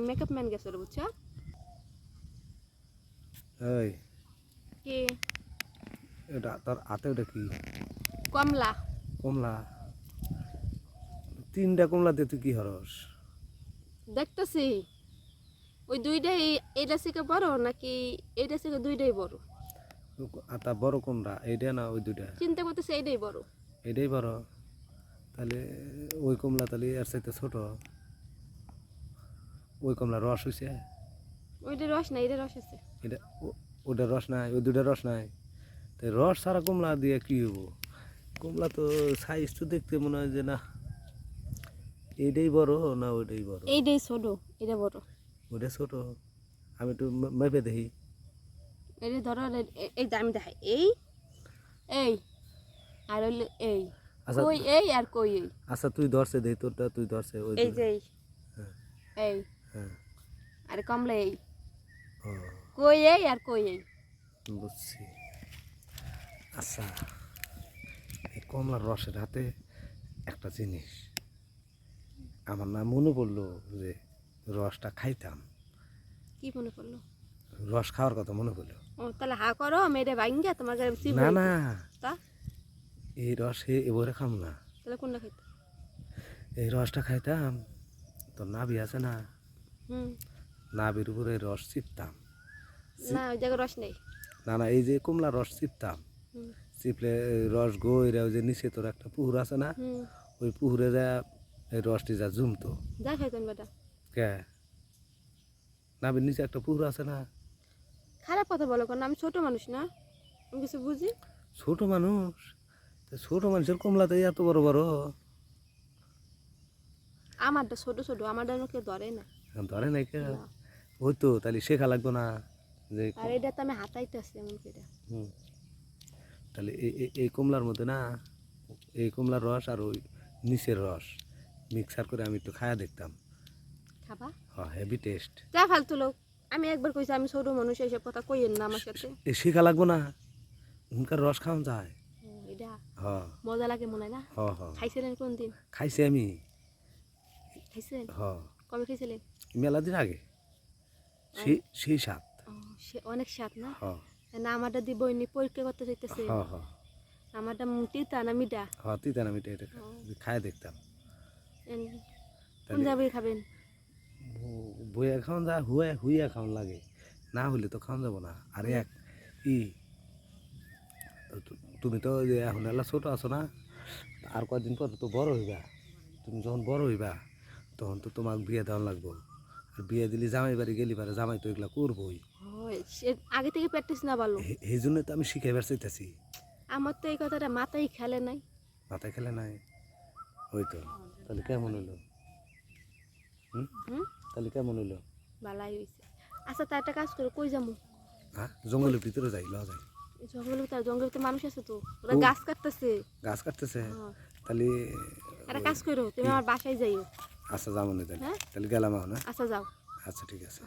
Makeup man গেছে বুঝছো এই কি এটা তোর হাতে ওটা কি কমলা কমলা তিনটা কমলা দিয়ে তুই কি হরস দেখতেছি ওই দুইটাই এটা থেকে বড় নাকি এটা থেকে দুইটাই বড় আটা বড় কোনটা এইটা না ওই দুইটা চিন্তা করতেছি এইটাই বড় এটাই বড় তাহলে ওই কমলা তাহলে এর চাইতে ছোট ওই কমলা রস হইছে ওইটা রস নাই এটা রস আছে এটা ওটা রস নাই ওই দুইটা রস নাই তো রস ছাড়া কমলা দিয়ে কি হবো কমলা তো সাইজ তো দেখতে মনে হয় যে না এইটাই বড় না ওইটাই বড় এইটাই ছোট এটা বড় ওইটা ছোট আমি একটু মেপে দেখি এটা ধরো এই দামি দেখাই এই এই আর হইলো এই আচ্ছা কই এই আর কই এই আচ্ছা তুই ধরছে দেই তোরটা তুই ধরছে ওই এই যে এই হ্যাঁ এই হ্যাঁ আর কমলা এই ও কই এই আর কই এই বুঝছি আচ্ছা এই কমলার রসের হাতে একটা জিনিস আমার না মনে পড়লো যে রসটা খাইতাম কি মনে পড়লো রস খাওয়ার কথা মনে পড়লো ও তাহলে হা করো মেরে ভাঙ্গা তোমার গায়ে না না তা এই রসে এবারে খাম না তাহলে কোনটা খাইতে এই রসটা খাইতাম তো নাভি আছে না হুম নাভির উপরে রস চিপতাম না ওই জায়গায় রস নেই না না এই যে কমলা রস চিপতাম হুম চিপলে রস গইরা ওই যে নিচে তোর একটা পুকুর আছে না হুম ওই পুকুরে যা এই রসটি যা জমতো যা খাইতেন বেটা কে নাভির নিচে একটা পুকুর আছে না খারাপ কথা বলো কেন আমি ছোট মানুষ না আমি কিছু বুঝি ছোট মানুষ তা ছোট মানুষের কমলাতে এত বড় বড় আমারটা ছোট ছোট আমারটা কেউ ধরে না ধরে নাই কে না। ওই তো তাহলে শেখা লাগতো না যে আর এটা তো আমি হাতাইতেছি এমন করে হুম, তাহলে এই কমলার মধ্যে না এই কমলার রস আর ওই নিচের রস মিক্সার করে আমি একটু খায়া দেখতাম খাবা হ্যাঁ হেভি টেস্ট যা ফালতু লোক আমি একবার কইছি আমি ছোট মানুষ এইসব কথা কইেন না আমার সাথে এ শেখা লাগবো না হুনকার রস খাওয়া যায় এটা হ্যাঁ মজা লাগে মনে হয় না হ্যাঁ হ্যাঁ খাইছিলেন কোন দিন খাইছি আমি খাইছিলেন হ্যাঁ কবে খাইছিলেন মেলা দিন আগে সেই স্বাদ ও, সে অনেক স্বাদ না হ্যাঁ না আমারটা দিব এমনি পরীক্ষা করতে চাইতেছে হ্যাঁ হ্যাঁ আমারটা তিতা না মিঠা হ্যাঁ তিতান আমি এটা খায় দেখতাম কোন যাবে খাবেন বইয়া খাওয়ান যা হুইয়া খাওয়ান লাগে না হইলে তো খাওয়ান যাবো না আর এক ই তুমি তো যে এখন এলা ছোট আছো না আর কয়েকদিন পর তো বড় হইবা তুমি যখন বড় হইবা তখন তো তোমার বিয়ে দেওয়া লাগবো আর বিয়ে দিলে জামাই বাড়ি গেলি পারে জামাই তো এগুলা করবোই হয় সে আগে থেকে প্র্যাকটিস না ভালো এই জন্য তো আমি শিখাইবার চাইতেছি আমার তো এই কথাটা মাথায় খেলে নাই মাথায় খেলে নাই ওই তো তাহলে কেমন হইলো হুম হুম তাহলে কেমন হইলো ভালাই হয়েছে আচ্ছা তা একটা কাজ করো কই যাবো হ্যাঁ জঙ্গলের ভিতরে যাই লওয়া যায় জঙ্গলে তো মানুষ আছে তো ওরা গাছ কাটতেছে গাছ কাটতেছে হ্যাঁ। তাহলে একটা কাজ করো তুমি আমার বাসায় যাইও আচ্ছা যাবো না তাহলে হ্যাঁ তাহলে গেলাম এখন হ্যাঁ? আচ্ছা যাও আচ্ছা ঠিক আছে